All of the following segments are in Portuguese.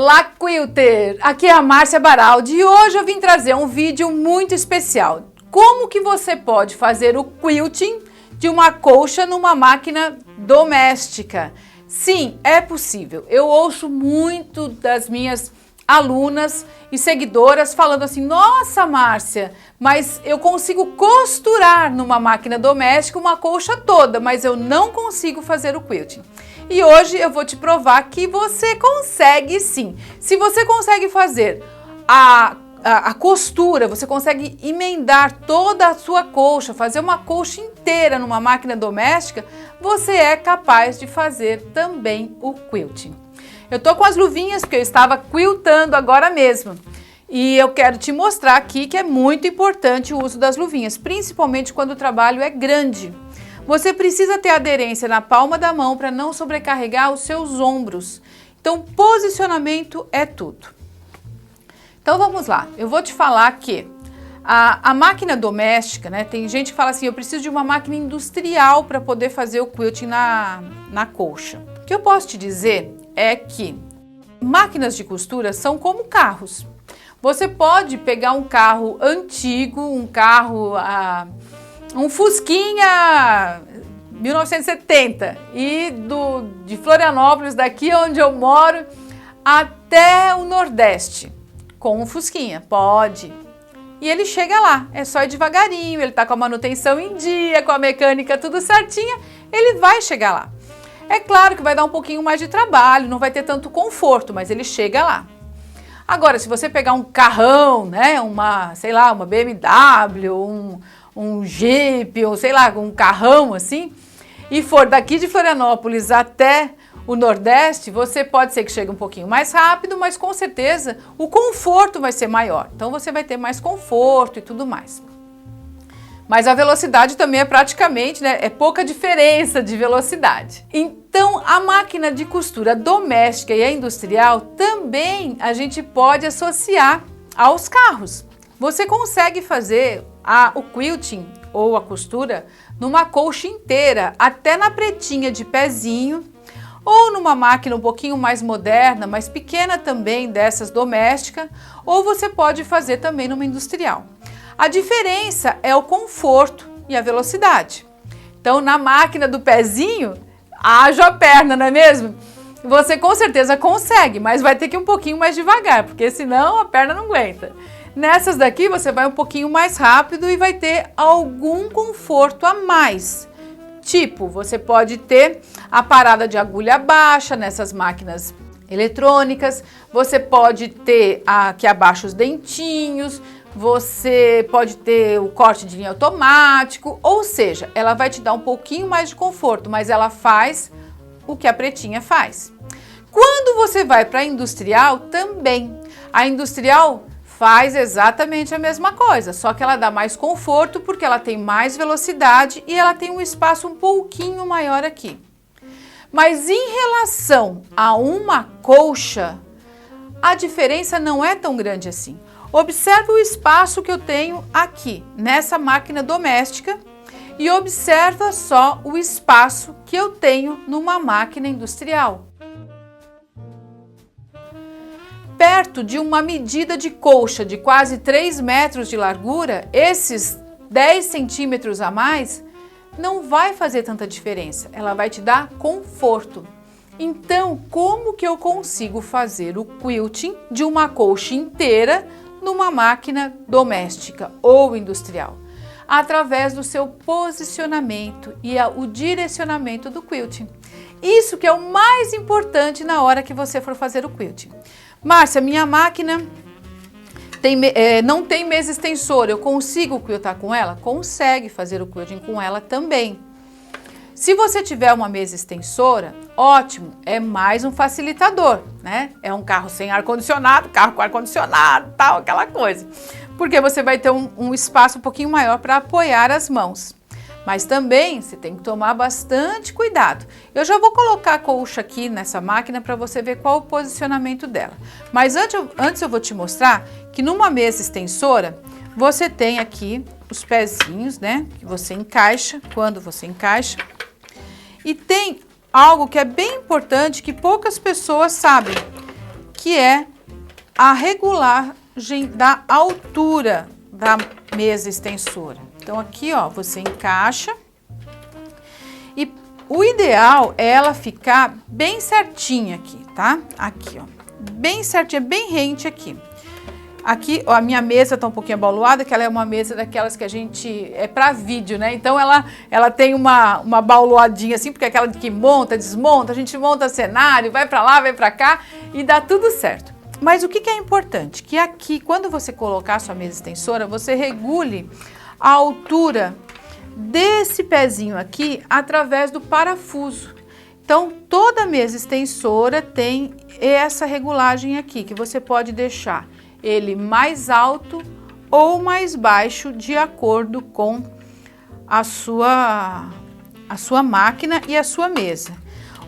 Olá, Quilter! Aqui é a Márcia Baraldi e hoje eu vim trazer um vídeo muito especial. Como que você pode fazer o quilting de uma colcha numa máquina doméstica? Sim, é possível. Eu ouço muito das minhas alunas e seguidoras falando assim: nossa, Márcia, mas eu consigo costurar numa máquina doméstica uma colcha toda, mas eu não consigo fazer o quilting. E hoje eu vou te provar que você consegue sim. Se você consegue fazer a costura, você consegue emendar toda a sua colcha, fazer uma colcha inteira numa máquina doméstica, você é capaz de fazer também o quilting. Eu tô com as luvinhas porque eu estava quiltando agora mesmo. E eu quero te mostrar aqui que é muito importante o uso das luvinhas, principalmente quando o trabalho é grande. Você precisa ter aderência na palma da mão para não sobrecarregar os seus ombros. Então, posicionamento é tudo. Então, vamos lá. Eu vou te falar que a máquina doméstica, né? Tem gente que fala assim, eu preciso de uma máquina industrial para poder fazer o quilting na colcha. O que eu posso te dizer é que máquinas de costura são como carros. Você pode pegar um carro antigo, um carro... um Fusquinha 1970 e de Florianópolis, daqui onde eu moro, até o Nordeste, com um Fusquinha, pode. E ele chega lá, é só ir devagarinho, ele tá com a manutenção em dia, com a mecânica tudo certinha, ele vai chegar lá. É claro que vai dar um pouquinho mais de trabalho, não vai ter tanto conforto, mas ele chega lá. Agora, se você pegar um carrão, né, uma BMW, um Jeep, ou sei lá, um carrão assim, e for daqui de Florianópolis até o Nordeste, você pode ser que chegue um pouquinho mais rápido, mas com certeza o conforto vai ser maior. Então você vai ter mais conforto e tudo mais. Mas a velocidade também é praticamente, né, é pouca diferença de velocidade. Então a máquina de costura doméstica e a industrial também a gente pode associar aos carros. Você consegue fazer o quilting ou a costura numa colcha inteira, até na pretinha de pezinho, ou numa máquina um pouquinho mais moderna, mais pequena também, dessas domésticas, ou você pode fazer também numa industrial. A diferença é o conforto e a velocidade. Então, na máquina do pezinho, haja a perna, não é mesmo? Você com certeza consegue, mas vai ter que ir um pouquinho mais devagar, porque senão a perna não aguenta. Nessas daqui você vai um pouquinho mais rápido e vai ter algum conforto a mais. Tipo, você pode ter a parada de agulha baixa nessas máquinas eletrônicas, você pode ter aqui abaixo os dentinhos, você pode ter o corte de linha automático, ou seja, ela vai te dar um pouquinho mais de conforto, mas ela faz o que a pretinha faz. Quando você vai para a industrial, também. A industrial faz exatamente a mesma coisa, só que ela dá mais conforto porque ela tem mais velocidade e ela tem um espaço um pouquinho maior aqui. Mas em relação a uma colcha, a diferença não é tão grande assim. Observe o espaço que eu tenho aqui, nessa máquina doméstica, e observa só o espaço que eu tenho numa máquina industrial. Perto de uma medida de colcha de quase 3 metros de largura, esses 10 centímetros a mais não vai fazer tanta diferença, ela vai te dar conforto. Então, como que eu consigo fazer o quilting de uma colcha inteira numa máquina doméstica ou industrial? Através do seu posicionamento e o direcionamento do quilting. Isso que é o mais importante na hora que você for fazer o quilting. Márcia, minha máquina não tem mesa extensora, eu consigo quiltar com ela? Consegue fazer o quilting com ela também. Se você tiver uma mesa extensora, ótimo, é mais um facilitador, né? É um carro sem ar-condicionado, carro com ar-condicionado, tal, aquela coisa. Porque você vai ter um espaço um pouquinho maior para apoiar as mãos. Mas também você tem que tomar bastante cuidado. Eu já vou colocar a colcha aqui nessa máquina para você ver qual o posicionamento dela. Mas antes eu vou te mostrar que numa mesa extensora, você tem aqui os pezinhos, né? Que você encaixa, quando você encaixa. E tem algo que é bem importante, que poucas pessoas sabem, que é a regulagem da altura da mesa extensora. Então aqui, ó, você encaixa e o ideal é ela ficar bem certinha aqui, tá? Aqui, ó, bem certinha, bem rente aqui. Aqui, ó, a minha mesa tá um pouquinho abaloada, que ela é uma mesa daquelas que a gente, é para vídeo, né? Então ela tem uma bauloadinha assim, porque é aquela que monta, desmonta, a gente monta cenário, vai para lá, vai para cá e dá tudo certo. Mas o que é importante? Que aqui, quando você colocar a sua mesa extensora, você regule a altura desse pezinho aqui através do parafuso. Então, toda mesa extensora tem essa regulagem aqui, que você pode deixar ele mais alto ou mais baixo de acordo com a sua máquina e a sua mesa.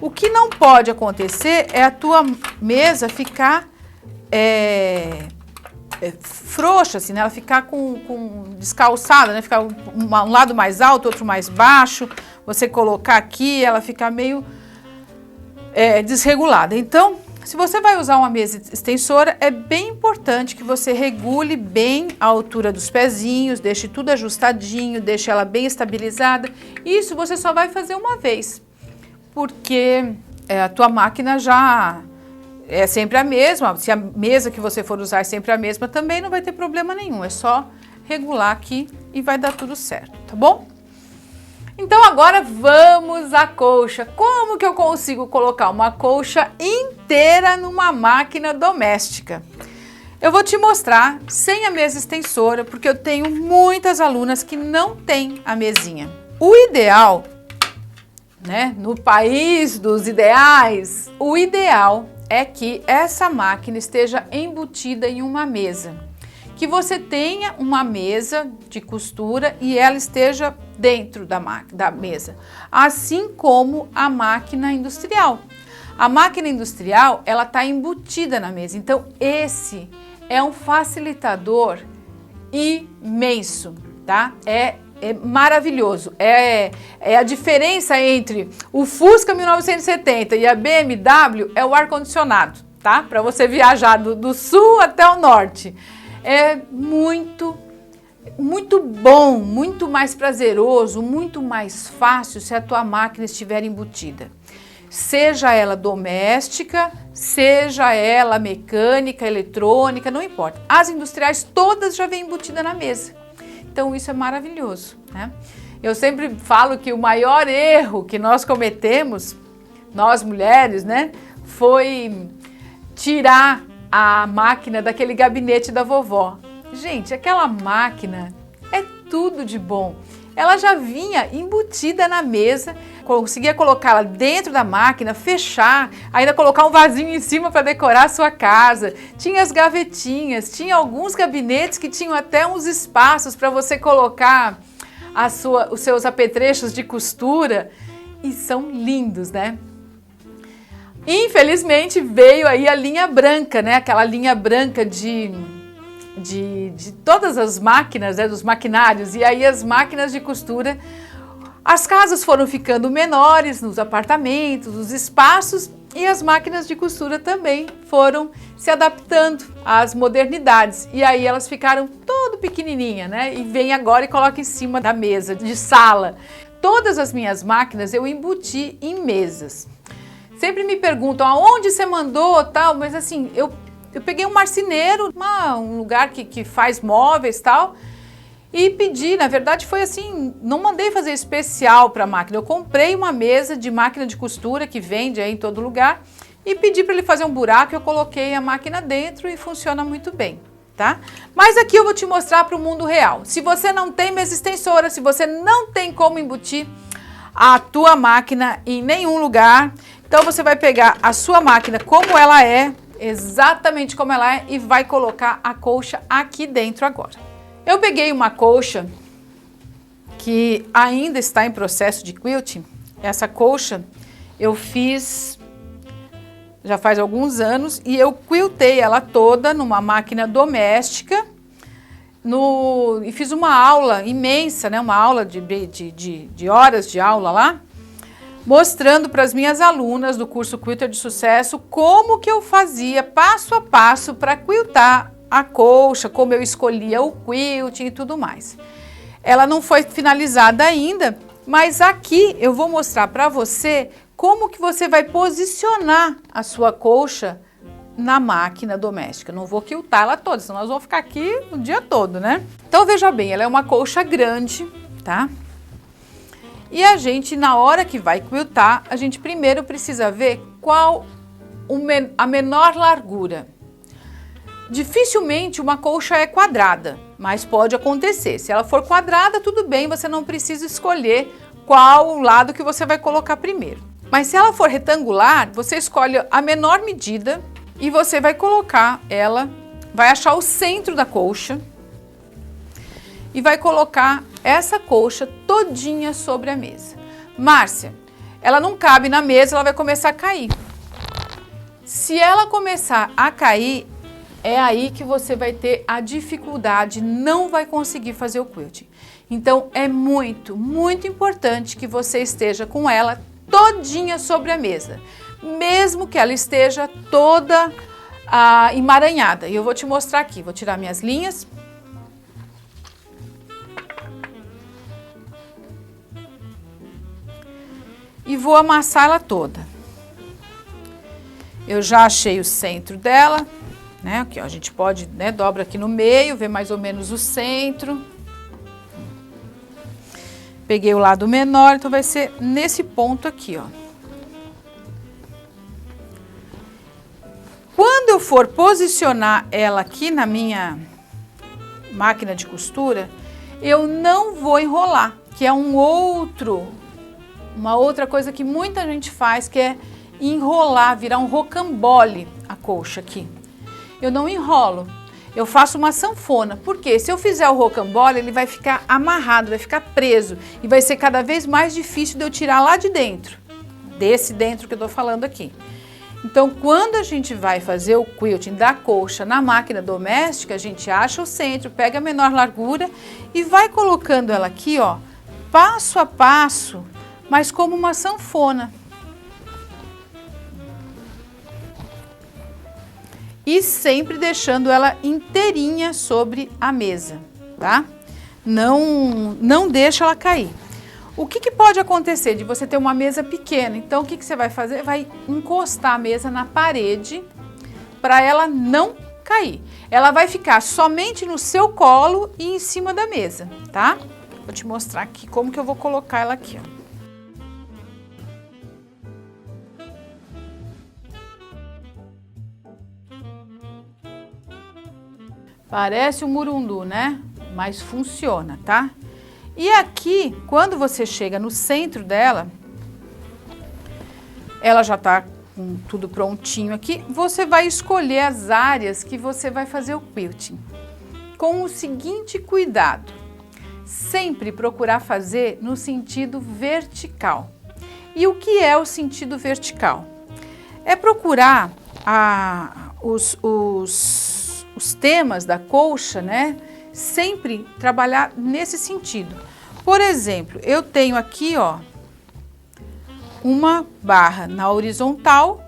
O que não pode acontecer é a tua mesa ficar frouxa, assim, né? Ela ficar com descalçada, né? Ficar um lado mais alto, outro mais baixo. Você colocar aqui, ela ficar meio desregulada. Então, se você vai usar uma mesa extensora, é bem importante que você regule bem a altura dos pezinhos, deixe tudo ajustadinho, deixe ela bem estabilizada. Isso você só vai fazer uma vez, porque a tua máquina já é sempre a mesma. Se a mesa que você for usar é sempre a mesma, também não vai ter problema nenhum. É só regular aqui e vai dar tudo certo, tá bom? Então agora vamos à colcha. Como que eu consigo colocar uma colcha inteira numa máquina doméstica? Eu vou te mostrar sem a mesa extensora, porque eu tenho muitas alunas que não têm a mesinha. O ideal, né, no país dos ideais, o ideal é que essa máquina esteja embutida em uma mesa. Que você tenha uma mesa de costura e ela esteja dentro da mesa, assim como a máquina industrial. A máquina industrial, ela está embutida na mesa, então esse é um facilitador imenso, tá? É maravilhoso, é a diferença entre o Fusca 1970 e a BMW é o ar-condicionado, tá? Para você viajar do sul até o norte. É muito bom, muito mais prazeroso, muito mais fácil se a tua máquina estiver embutida. Seja ela doméstica, seja ela mecânica, eletrônica, não importa. As industriais todas já vêm embutida na mesa. Então isso é maravilhoso, né? Eu sempre falo que o maior erro que nós cometemos, nós mulheres, né, foi tirar a máquina daquele gabinete da vovó. Gente, aquela máquina é tudo de bom. Ela já vinha embutida na mesa, conseguia colocá-la dentro da máquina, fechar, ainda colocar um vasinho em cima para decorar a sua casa. Tinha as gavetinhas, tinha alguns gabinetes que tinham até uns espaços para você colocar os seus apetrechos de costura e são lindos, né? Infelizmente veio aí a linha branca, né? Aquela linha branca de todas as máquinas, né? Dos maquinários, e aí as máquinas de costura, as casas foram ficando menores nos apartamentos, os espaços, e as máquinas de costura também foram se adaptando às modernidades, e aí elas ficaram todo pequenininha, né? E vem agora e coloca em cima da mesa de sala. Todas as minhas máquinas eu embuti em mesas. Sempre me perguntam aonde você mandou, tal, mas assim, eu peguei um marceneiro, um lugar que faz móveis, tal, e pedi, na verdade foi assim, não mandei fazer especial para a máquina, eu comprei uma mesa de máquina de costura que vende aí em todo lugar e pedi para ele fazer um buraco, eu coloquei a máquina dentro e funciona muito bem, tá? Mas aqui eu vou te mostrar para o mundo real. Se você não tem mesa extensora, se você não tem como embutir a tua máquina em nenhum lugar, então você vai pegar a sua máquina como ela é, exatamente como ela é, e vai colocar a colcha aqui dentro agora. Eu peguei uma colcha que ainda está em processo de quilting. Essa colcha eu fiz já faz alguns anos e eu quiltei ela toda numa máquina doméstica e fiz uma aula imensa, né? Uma aula de horas de aula lá, mostrando para as minhas alunas do curso Quilter de Sucesso como que eu fazia passo a passo para quiltar a colcha, como eu escolhia o quilting e tudo mais. Ela não foi finalizada ainda, mas aqui eu vou mostrar para você como que você vai posicionar a sua colcha na máquina doméstica. Não vou quiltar ela toda, senão nós vamos ficar aqui o dia todo, né? Então veja bem, ela é uma colcha grande, tá? E a gente, na hora que vai quiltar, a gente primeiro precisa ver qual a menor largura. Dificilmente uma colcha é quadrada, mas pode acontecer. Se ela for quadrada, tudo bem, você não precisa escolher qual o lado que você vai colocar primeiro. Mas se ela for retangular, você escolhe a menor medida e você vai colocar ela, vai achar o centro da colcha e vai colocar essa colcha todinha sobre a mesa. Márcia, ela não cabe na mesa, ela vai começar a cair. Se ela começar a cair, é aí que você vai ter a dificuldade, não vai conseguir fazer o quilting. Então é muito, muito importante que você esteja com ela todinha sobre a mesa, mesmo que ela esteja toda emaranhada. E eu vou te mostrar aqui, vou tirar minhas linhas. E vou amassar ela toda. Eu já achei o centro dela. Né? Aqui, ó, a gente pode, né, dobra aqui no meio, ver mais ou menos o centro. Peguei o lado menor, então vai ser nesse ponto aqui, ó. Quando eu for posicionar ela aqui na minha máquina de costura, eu não vou enrolar, que é uma outra coisa que muita gente faz, que é enrolar, virar um rocambole a colcha aqui. Eu não enrolo, eu faço uma sanfona, porque se eu fizer o rocambole, ele vai ficar amarrado, vai ficar preso e vai ser cada vez mais difícil de eu tirar lá de dentro, desse dentro que eu tô falando aqui. Então, quando a gente vai fazer o quilting da colcha na máquina doméstica, a gente acha o centro, pega a menor largura e vai colocando ela aqui, ó, passo a passo, mas como uma sanfona. E sempre deixando ela inteirinha sobre a mesa, tá? Não deixa ela cair. O que pode acontecer de você ter uma mesa pequena? Então, o que você vai fazer? Vai encostar a mesa na parede para ela não cair. Ela vai ficar somente no seu colo e em cima da mesa, tá? Vou te mostrar aqui como que eu vou colocar ela aqui, ó. Parece um murundu, né? Mas funciona, tá? E aqui, quando você chega no centro dela, ela já tá com tudo prontinho aqui, você vai escolher as áreas que você vai fazer o quilting. Com o seguinte cuidado, sempre procurar fazer no sentido vertical. E o que é o sentido vertical? É procurar os temas da colcha, né? Sempre trabalhar nesse sentido. Por exemplo, eu tenho aqui, ó, uma barra na horizontal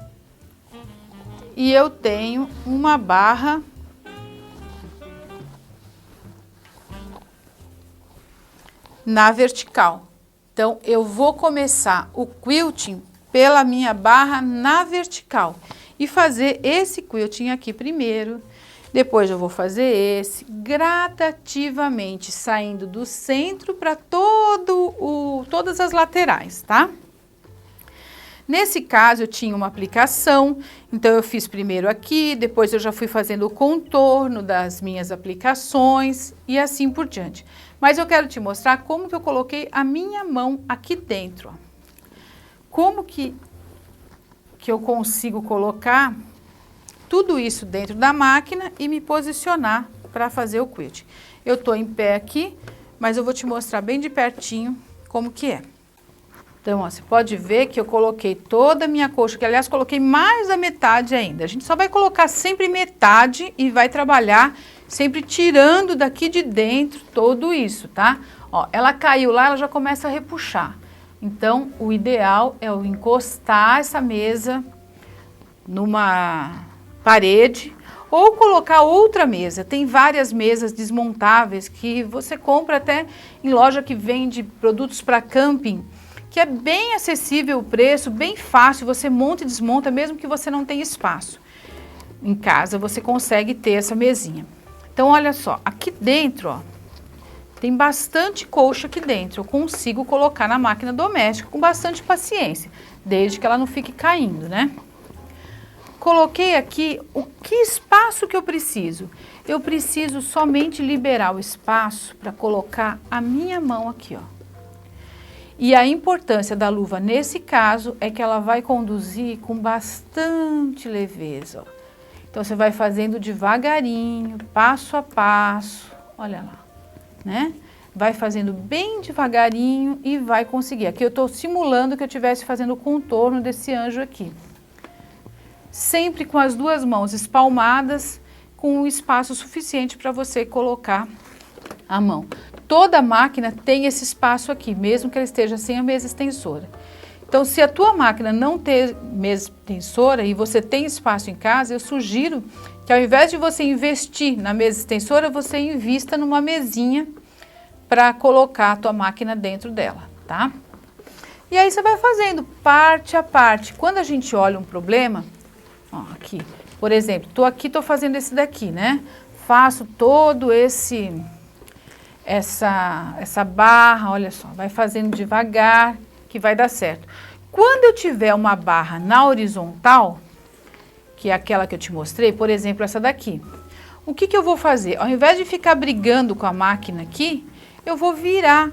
e eu tenho uma barra na vertical. Então, eu vou começar o quilting pela minha barra na vertical e fazer esse quilting aqui primeiro. Depois eu vou fazer esse gradativamente, saindo do centro para todas as laterais, tá? Nesse caso eu tinha uma aplicação, então eu fiz primeiro aqui, depois eu já fui fazendo o contorno das minhas aplicações e assim por diante. Mas eu quero te mostrar como que eu coloquei a minha mão aqui dentro, ó. Como que eu consigo colocar tudo isso dentro da máquina e me posicionar para fazer o quilting. Eu tô em pé aqui, mas eu vou te mostrar bem de pertinho como que é. Então, ó, você pode ver que eu coloquei toda a minha colcha, que aliás coloquei mais da metade ainda. A gente só vai colocar sempre metade e vai trabalhar sempre tirando daqui de dentro tudo isso, tá? Ó, ela caiu lá, ela já começa a repuxar. Então, o ideal é eu encostar essa mesa numa parede ou colocar outra mesa. Tem várias mesas desmontáveis que você compra até em loja que vende produtos para camping, que é bem acessível o preço, bem fácil, você monta e desmonta mesmo que você não tenha espaço. Em casa você consegue ter essa mesinha. Então olha só, aqui dentro, ó, tem bastante colcha aqui dentro. Eu consigo colocar na máquina doméstica com bastante paciência, desde que ela não fique caindo, né? Coloquei aqui o que espaço que eu preciso. Eu preciso somente liberar o espaço para colocar a minha mão aqui, ó. E a importância da luva nesse caso é que ela vai conduzir com bastante leveza, ó. Então você vai fazendo devagarinho, passo a passo, olha lá, né? Vai fazendo bem devagarinho e vai conseguir. Aqui eu estou simulando que eu estivesse fazendo o contorno desse anjo aqui. Sempre com as duas mãos espalmadas, com um espaço suficiente para você colocar a mão. Toda máquina tem esse espaço aqui, mesmo que ela esteja sem a mesa extensora. Então, se a tua máquina não ter mesa extensora e você tem espaço em casa, eu sugiro que ao invés de você investir na mesa extensora, você invista numa mesinha para colocar a tua máquina dentro dela, tá? E aí você vai fazendo parte a parte. Quando a gente olha um problema, ó, aqui, por exemplo, tô fazendo esse daqui, né? Faço todo essa barra, olha só, vai fazendo devagar, que vai dar certo. Quando eu tiver uma barra na horizontal, que é aquela que eu te mostrei, por exemplo, essa daqui, o que eu vou fazer? Ao invés de ficar brigando com a máquina aqui, eu vou virar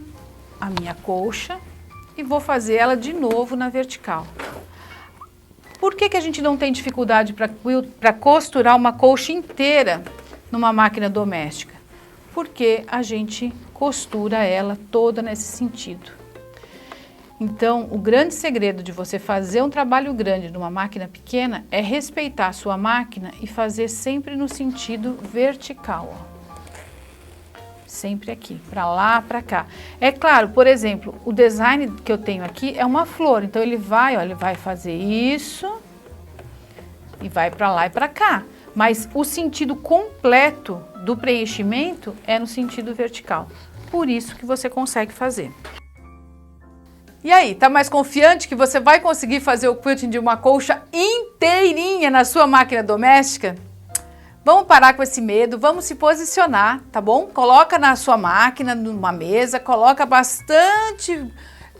a minha colcha e vou fazer ela de novo na vertical. Por que a gente não tem dificuldade para costurar uma colcha inteira numa máquina doméstica? Porque a gente costura ela toda nesse sentido. Então, o grande segredo de você fazer um trabalho grande numa máquina pequena é respeitar a sua máquina e fazer sempre no sentido vertical, ó. Sempre aqui, para lá, para cá. É claro, por exemplo, o design que eu tenho aqui é uma flor, então ele vai fazer isso e vai para lá e para cá. Mas o sentido completo do preenchimento é no sentido vertical. Por isso que você consegue fazer. E aí, tá mais confiante que você vai conseguir fazer o quilting de uma colcha inteirinha na sua máquina doméstica? Vamos parar com esse medo, vamos se posicionar, tá bom? Coloca na sua máquina, numa mesa, coloca bastante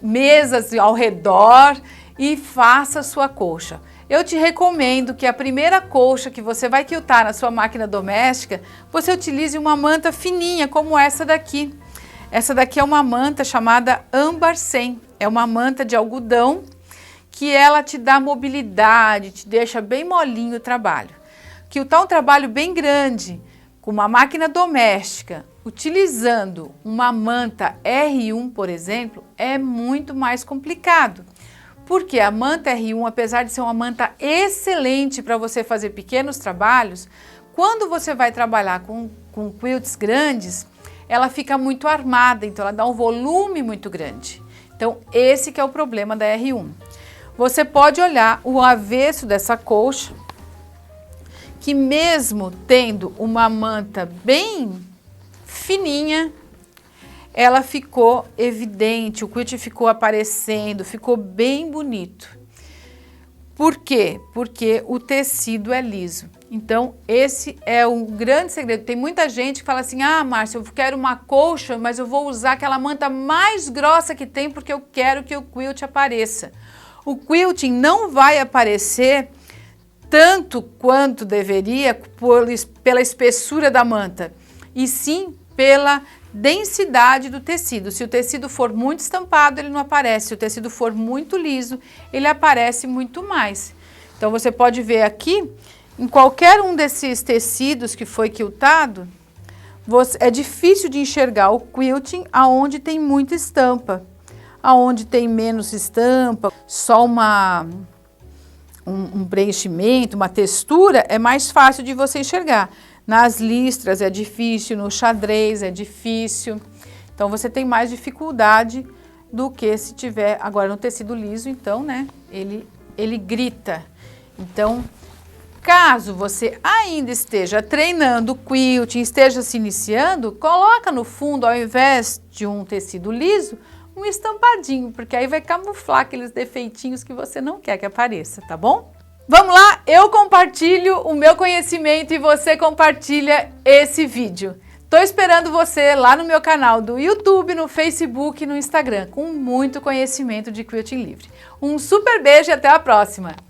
mesas ao redor e faça a sua colcha. Eu te recomendo que a primeira colcha que você vai quiltar na sua máquina doméstica, você utilize uma manta fininha como essa daqui. Essa daqui é uma manta chamada âmbar 100. É uma manta de algodão que ela te dá mobilidade, te deixa bem molinho o trabalho. Quiltar um trabalho bem grande com uma máquina doméstica, utilizando uma manta R1, por exemplo, é muito mais complicado. Porque a manta R1, apesar de ser uma manta excelente para você fazer pequenos trabalhos, quando você vai trabalhar com quilts grandes, ela fica muito armada, então ela dá um volume muito grande. Então, esse que é o problema da R1. Você pode olhar o avesso dessa colcha, que mesmo tendo uma manta bem fininha, ela ficou evidente, o quilt ficou aparecendo, ficou bem bonito. Por quê? Porque o tecido é liso. Então, esse é um grande segredo. Tem muita gente que fala assim, ah, Márcia, eu quero uma colcha, mas eu vou usar aquela manta mais grossa que tem porque eu quero que o quilt apareça. O quilting não vai aparecer tanto quanto deveria pela espessura da manta, e sim pela densidade do tecido. Se o tecido for muito estampado, ele não aparece. Se o tecido for muito liso, ele aparece muito mais. Então, você pode ver aqui, em qualquer um desses tecidos que foi quiltado, é difícil de enxergar o quilting aonde tem muita estampa. Aonde tem menos estampa, só um preenchimento, uma textura, é mais fácil de você enxergar. Nas listras é difícil, no xadrez é difícil. Então, você tem mais dificuldade do que se tiver agora no tecido liso, então, né, ele grita. Então, caso você ainda esteja treinando quilting, esteja se iniciando, coloca no fundo, ao invés de um tecido liso, um estampadinho, porque aí vai camuflar aqueles defeitinhos que você não quer que apareça, tá bom? Vamos lá, eu compartilho o meu conhecimento e você compartilha esse vídeo. Tô esperando você lá no meu canal do YouTube, no Facebook e no Instagram, com muito conhecimento de quilting livre. Um super beijo e até a próxima!